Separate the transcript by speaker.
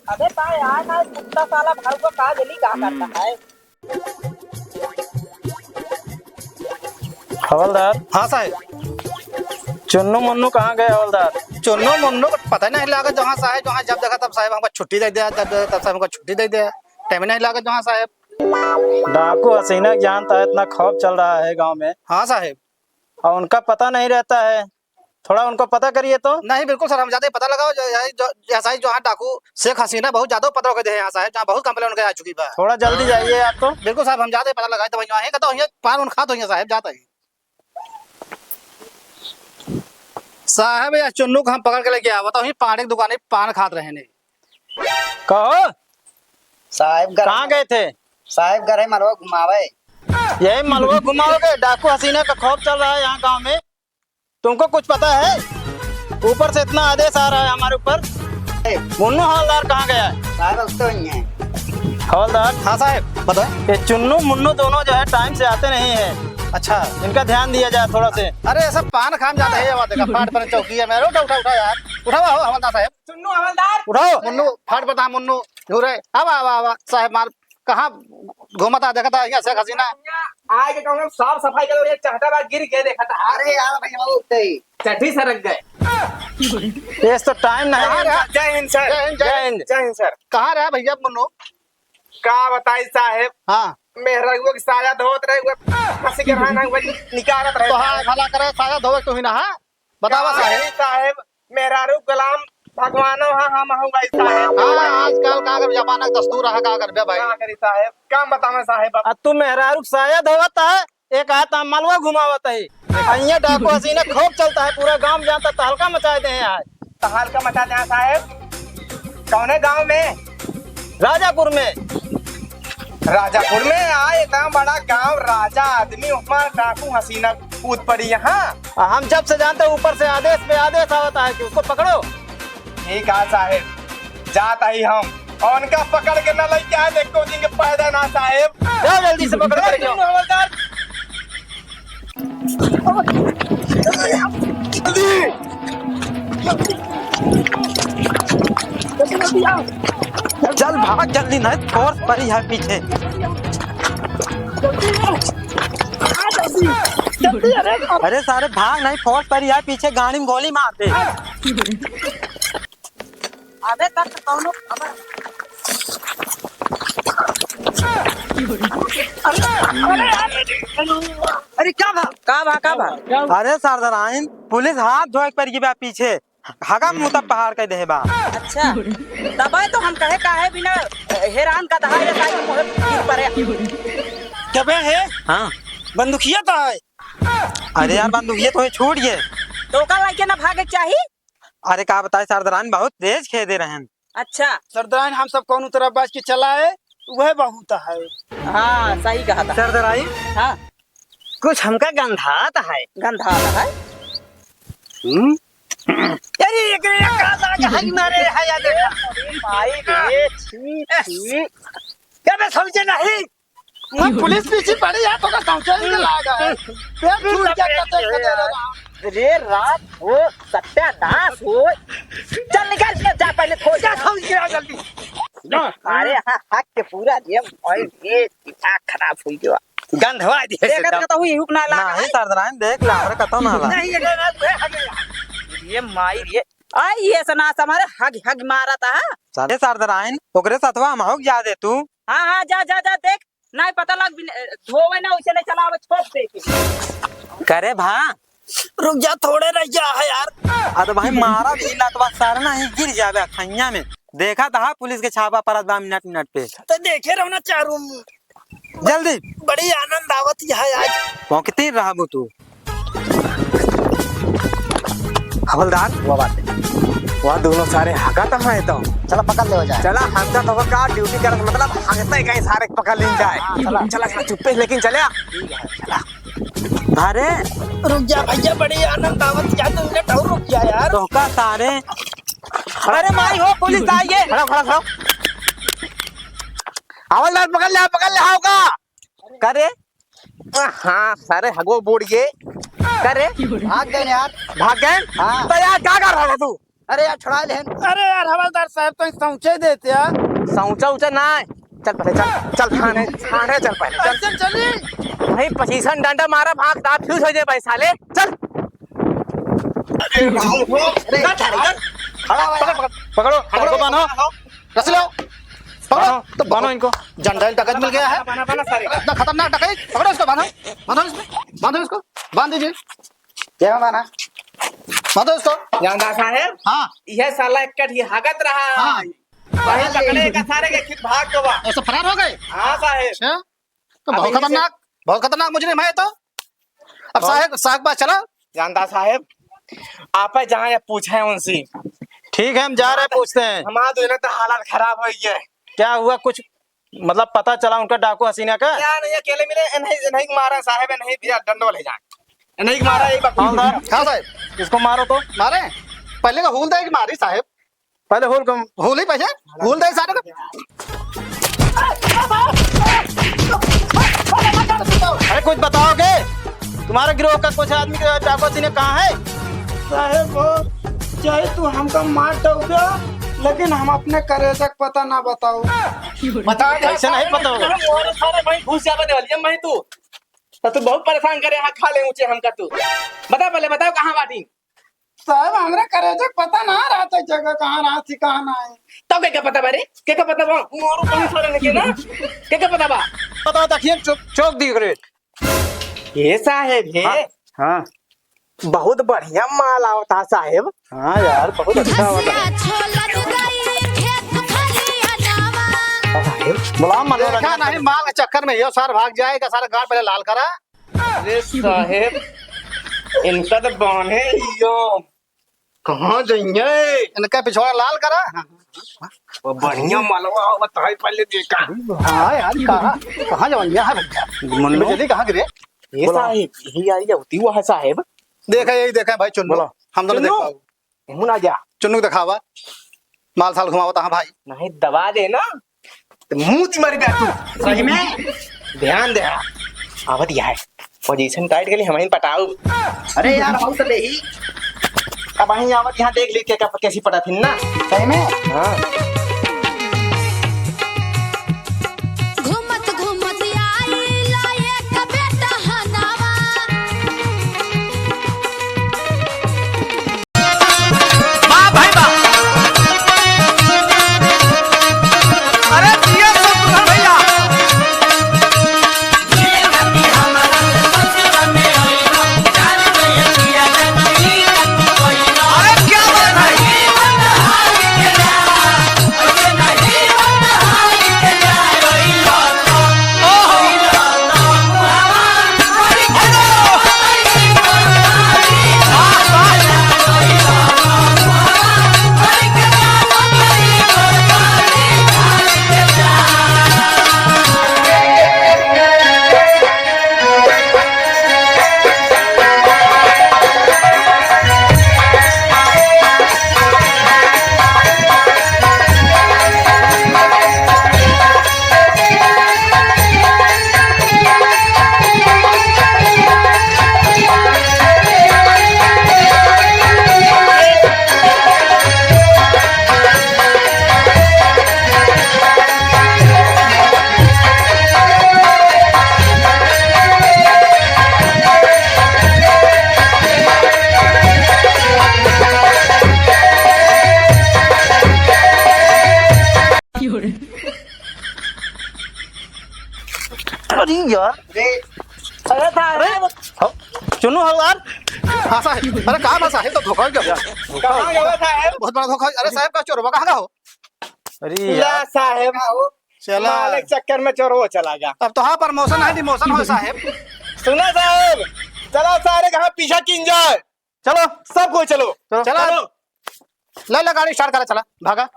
Speaker 1: अबे का यार ना कुत्ता साला भाग को कहा जल्दी कहा करता है।
Speaker 2: हवलदार।
Speaker 3: हाँ साहब।
Speaker 2: चुन्नू मुन्नू कहाँ गए हवलदार?
Speaker 3: चुन्नू मुन्नू को पता नहीं लगा जहाँ साहब, जहाँ जब देखा तब साहब हमको छुट्टी दे दिया, जब तब साहब हमको छुट्टी दे दिया। टाइम नहीं लगा जहाँ साहब।
Speaker 2: डाकू हसीना जानता है, इतना खौफ चल रहा है गांव में
Speaker 3: हाँ साहब।
Speaker 2: और उनका पता नहीं रहता है। थोड़ा उनको पता करिए तो।
Speaker 3: नहीं बिल्कुल सर, हम ज्यादा पता लगाओ जैसा ही जहाँ डाकू शेख हसीना बहुत ज्यादा पता हो गए यहाँ साहब, जहाँ बहुत कंप्लेन उनके आ चुकी है।
Speaker 2: थोड़ा जल्दी जाइए आप तो।
Speaker 3: बिल्कुल साहब, हम ज्यादा पता लगाए तो वहीं कहता हूँ पान उन खा दो साहब जाता ही साहब। या चुन्नू को हम पकड़ के लेके आवा तो पान की दुकान पान खाते रहे नहीं।
Speaker 2: कहो
Speaker 1: साहब
Speaker 2: कहाँ गए थे?
Speaker 1: साहब घर मलवा घुमावे।
Speaker 2: यही मलबा घुमाओगे? डाकू हसीना का खौफ चल रहा है यहाँ गांव में, तुमको कुछ पता है? ऊपर से इतना आदेश आ रहा है हमारे ऊपर। मुन्नू हवलदार कहाँ गया है?
Speaker 1: साहब अब तो ही है।
Speaker 2: हवलदार।
Speaker 3: हाँ साहब बताओ।
Speaker 2: ये चुन्नू मुन्नू दोनों जो है टाइम से आते नहीं है,
Speaker 3: अच्छा
Speaker 2: इनका ध्यान दिया जाए थोड़ा से।
Speaker 3: अरे ऐसा पान खान जाता है, ये बात देखा फाट पर चौकी है मेरे। उठा उठा उठा यार, उठाओ हवलदार साहब।
Speaker 1: चुन्नू हवलदार
Speaker 3: उठाओ मुन्नू, फाट बता मुन्नू घूरे। अब आवा साहब मार कहाँ घूमता देखा था यहाँ शेख हसीना।
Speaker 1: आगे कहूँगा साफ सफाई करो, ये चाहता बार गिर के देखा था। अरे यार भैया वो उठते ही चट्टी सरक गए।
Speaker 2: ये तो टाइम नहीं।
Speaker 1: जय हिंद सर।
Speaker 2: जय हिंद।
Speaker 1: जय हिंद सर।
Speaker 3: कहाँ रहा भैया मुन्नू?
Speaker 1: का बताई साहब,
Speaker 3: हाँ
Speaker 1: मेहरा की साया धोत रहे हुए फंसी के रहना हुए निकालत रहे।
Speaker 3: तो हाँ भला करे साया धोवे तू ही ना। हाँ बतावा साहब।
Speaker 1: साहब मेरा रूप गुलाम भगवानो हाँ हम हूँ भाई साहब।
Speaker 3: हाँ आजकल का अगर जमाना का दस्तूर है का कर भाई।
Speaker 1: क्या करी साहब, काम बतावे साहब।
Speaker 2: अब तू मेहरारू साया धोवत है, एक हाथ मलवा घुमावत है। यहाँ डाकू हसीना खौफ चलता है, पूरा गांव जानता, तहलका मचा दे हैं आज।
Speaker 1: तहाल का मचा दे साहब। कौने गांव में?
Speaker 2: राजापुर में।
Speaker 1: राजापुर में आए इतना बड़ा गांव, राजा आदमी उमा डाकू हसीना कूद पड़ी यहाँ।
Speaker 2: हम जब से जानते ऊपर से आदेश पे आदेश आता है कि उसको पकड़ो।
Speaker 1: ठीक है साहब, जाता ही हम और उनका पकड़ के न लेके आए देखो दिन के पैदा ना साहब।
Speaker 2: जाओ जल्दी से पकड़ कर जाओ। चल भाग जल्दी, नहीं फोर्स पड़ी है पीछे। अरे सारे भाग, नहीं फोर्स पड़ी है पीछे, गाड़ी में गोली मारते।
Speaker 1: अबे तक कौनो खबर। अरे क्या भा
Speaker 2: अरे सरदाराइन पुलिस हाथ धोए पर ये बा पीछे हगा मुता पहाड़ के दे बा।
Speaker 4: अच्छा दबाए तो हम कहे काहे बिना हैरान का दहाई साई मोहे गिर पड़े।
Speaker 2: क्या बे है? हाँ
Speaker 4: बंदूकिया तो है।
Speaker 2: अरे यार बंदूकिया तो छूट गए
Speaker 4: तो का लाइके ना भागे चाहिए।
Speaker 2: अरे क्या बताए सरदाराइन बहुत तेज खेदे रहे हैं।
Speaker 4: अच्छा
Speaker 3: सरदाराइन हम सब कौन तरफ बाज के चलाए वह बहुत है।
Speaker 4: हाँ सही कहा था
Speaker 2: सरदाराइन
Speaker 4: हाँ
Speaker 2: कुछ हमका गंधाता है।
Speaker 4: गंधा है।
Speaker 2: अरे एक हग मारे है यार भाई रे छी छी क्या मैं समझे नहीं।
Speaker 3: मैं पुलिस पीछे पड़ी है तो का समझ नहीं लगा है। पेट छूट गया कते दे रहा।
Speaker 4: रे रात हो सत्यानाश हो। चल निकाल के जा पहले थोड़ा जा समझ गया जल्दी। अरे हाँ हक के पूरा जेब और ये दिमाग खराब हो गया।
Speaker 2: गंधवा दिए
Speaker 4: देख कर तो हुई हुक ना लगा
Speaker 2: नहीं सरदाराइन देख ला रे कतो ना ला।
Speaker 4: नहीं ये माई रे आई ये सना हमारे हग हग मारा था।
Speaker 2: सारे सरदाराइन ओकरे सतवा हम हो जा दे तू।
Speaker 4: हाँ हाँ जा जा जा देख नहीं पता लग धोवे ना उसे नहीं चलावे छोड़ दे
Speaker 2: करे भा
Speaker 4: रुक जा थोड़े रह जा है यार।
Speaker 2: अरे भाई मारा भी लतवा सारा नहीं गिर जावे खैया में। देखा था पुलिस के छापा परत बा मिनट मिनट पे
Speaker 4: तो देखे रहो ना चारों
Speaker 2: जल्दी।
Speaker 4: बड़ी आनंद आवत है आज।
Speaker 2: वो कितनी रहा तू हवलदार वो बात वहाँ दोनों सारे हगा तो है तो
Speaker 3: चला पकड़ ले हो जाए।
Speaker 2: चला हमका तो का ड्यूटी कर मतलब हगते कहीं सारे पकड़ ले जाए। चला चला चुप्पे लेकिन चले अरे
Speaker 4: रुक जा भैया बड़ी आनंद आवत जा तो मिनट और रुक जा यार।
Speaker 2: तो का सारे अरे माई हो पुलिस आई है। खड़ा खड़ा खड़ा हवलदार पकड़ ले आओ का करे।
Speaker 3: हाँ सारे हगो बोड़ गए।
Speaker 2: करे
Speaker 3: भाग गए यार।
Speaker 2: भाग गए।
Speaker 3: हाँ।
Speaker 2: तो यार क्या कर रहा है तू? अरे यार छुड़ा ले। अरे यार हवलदार साहब तो समझे देते यार।
Speaker 1: सौचा ऊंचा ना है। चल पहले चल चल थाने थाने चल पहले चल
Speaker 2: चलिए।
Speaker 1: भाई 25 डंडा मारा भाग दाब फ्यूज हो जाए भाई साले चल।
Speaker 2: पकड़ो पकड़ो बांधो रस्सी लो पकड़ो तो बांधो इनको। जंडाइल डकैत मिल गया है
Speaker 1: बना बना सारे
Speaker 3: इतना खतरनाक डकैत। पकड़ो इसको बांधो बांधो इसमें बांधो इसको बांध दीजिए।
Speaker 2: क्या बांधा?
Speaker 3: बांधो इसको।
Speaker 1: जानदार साहब
Speaker 3: हाँ
Speaker 1: यह साला इकट्ठ ही हागत रहा
Speaker 3: हाँ।
Speaker 1: वही पकड़े का सारे के खित भाग गवा।
Speaker 3: ऐसे फरार हो गए।
Speaker 1: हाँ साहेब
Speaker 3: अच्छा तो
Speaker 1: अब
Speaker 3: बहुत खतरनाक मुजरिम है तो। अब साहब साहब बात चला।
Speaker 1: जानदार साहब आप जहाँ ये पूछे उनसे
Speaker 2: ठीक है हम जा रहे हैं पूछते हैं।
Speaker 1: हमारा दोनों तो हालत खराब हो गई है।
Speaker 2: क्या हुआ कुछ मतलब पता चला उनका डाकू हसीना का?
Speaker 1: क्या नहीं अकेले मिले नहीं नहीं मारा साहब नहीं भैया डंडो ले जाए नहीं मारा एक बार
Speaker 2: हवलदार
Speaker 3: हाँ साहब
Speaker 2: इसको मारो तो।
Speaker 3: मारे पहले का हूल देगी मारी साहब।
Speaker 2: पहले होल कम।
Speaker 3: हूल ही पैसे हूल दे सारे को।
Speaker 2: अरे कुछ बताओगे तुम्हारे गिरोह का कुछ आदमी डाकू हसीना कहाँ है?
Speaker 5: साहेब चाहे तू हमको मार दोगे लेकिन हम अपने करेजा का पता ना बताओ।
Speaker 1: बता
Speaker 2: ऐसे नहीं पता होगा।
Speaker 1: मोरे सारे भाई घुस जावे देवलियम भाई तू तो बहुत परेशान करे हां खा ले ऊंचे हमका तू बता पहले बताओ कहां बाटी।
Speaker 5: साहब हमरे करेजा का पता ना रहा था जगह कहाँ रहा थी कहाँ ना है।
Speaker 1: तो क्या पता बारे क्या पता बा मोरो पुलिस वाले ने ना क्या पता बा
Speaker 2: बताओ देखिए चौक दी करे।
Speaker 1: ये साहेब है
Speaker 2: हाँ
Speaker 1: बहुत बढ़िया माल आवता साहेब।
Speaker 2: हाँ यार बहुत अच्छा हुआ। बुला
Speaker 3: देखा नहीं माल के चक्कर में ये सार भाग जाएगा सारा गांव पहले लाल करा।
Speaker 1: अरे साहेब इनका तो बाने यो कहाँ जाइए
Speaker 3: इनका पिछवाड़ा लाल करा।
Speaker 1: वो बढ़िया मालवा बताई पहले देखा।
Speaker 3: हाँ यार कहाँ जवानिया है भैया मुन्नू जल्दी कहाँ गिरे।
Speaker 1: ये साहेब यही आ जाती हुआ है साहेब।
Speaker 3: देखा यही देखा भाई चुन्नू हम दोनों देख
Speaker 1: चुन्नू?
Speaker 3: पाओ
Speaker 1: मुना जा
Speaker 3: चुन्नू को दिखावा माल साल घुमावा हाँ भाई।
Speaker 1: नहीं दबा दे ना तो मुंह मर गया तू सही में ध्यान दे। आवत यह है पोजीशन टाइट के लिए हमें पटाओ।
Speaker 2: अरे यार हम तो ही
Speaker 1: अब वहीं आवत यहाँ देख ली क्या कैसी पटा थी ना
Speaker 2: सही में।
Speaker 1: हाँ
Speaker 6: घूमत घूमत आई लायक बेटा हनावा
Speaker 2: अरे यार
Speaker 1: अरे साहेब
Speaker 2: चुन्नू हवलदार।
Speaker 3: हाँ साहब अरे कहाँ बस साहब तो धोखा हो गया
Speaker 1: कहाँ गया साहेब
Speaker 3: बहुत बड़ा धोखा। अरे साहब का चोरवा कहाँ का हो।
Speaker 2: अरे
Speaker 1: ला
Speaker 2: यार
Speaker 1: साहेब
Speaker 3: चला
Speaker 1: मालिक चक्कर में चोर वो चला गया।
Speaker 3: अब तो हाँ प्रमोशन है डिमोशन हो साहब।
Speaker 1: सुना साहेब चलो सारे कहाँ पीछा किन जाए
Speaker 2: चलो
Speaker 1: सब कोई चलो
Speaker 3: चला ला गाड़ी स्टार्ट करा चला भागा।